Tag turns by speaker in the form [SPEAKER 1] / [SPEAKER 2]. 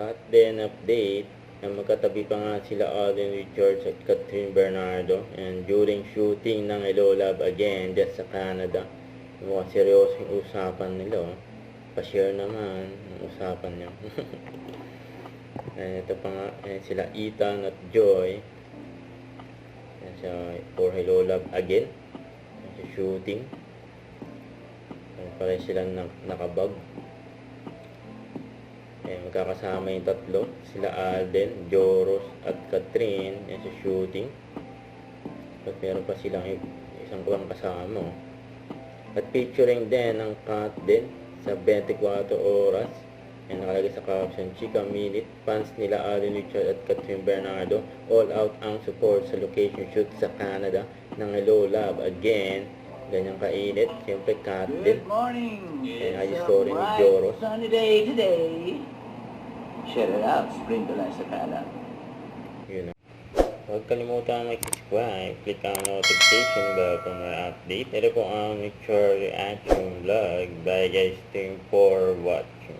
[SPEAKER 1] cut din update na magkatabi pa nga sila Alden Richards at Catherine Bernardo, and during shooting ng Hello Love Again just sa Canada, mukhang seryoso yung usapan nila. Pa-share naman ang usapan niya. And ito pa nga, sila Ethan at Joy for Hello Love Again sa shooting. Pare sila nakabag. Magkakasama yung tatlo, sila Alden, Joros at Catherine sa shooting. At meron pa silang isang kuwang kasama. At featuring din ang cut din sa 24 oras. Nakalagay sa caption, Chika Minute, fans nila Alden Richards at Catherine Bernardo, all out ang support sa location shoot sa Canada ng Hello Love Again. Ganyang kainit, siyempre cut din.
[SPEAKER 2] Good morning!
[SPEAKER 1] Ayos story ni Joros.
[SPEAKER 2] Sunny day today. Share it out, sprinkle sa kala.
[SPEAKER 1] Yun na. Huwag kalimutan mag-subscribe, click ang notification bell for more update. Ito po ang Nature Reaction Vlog. Bye guys, thank you for watching.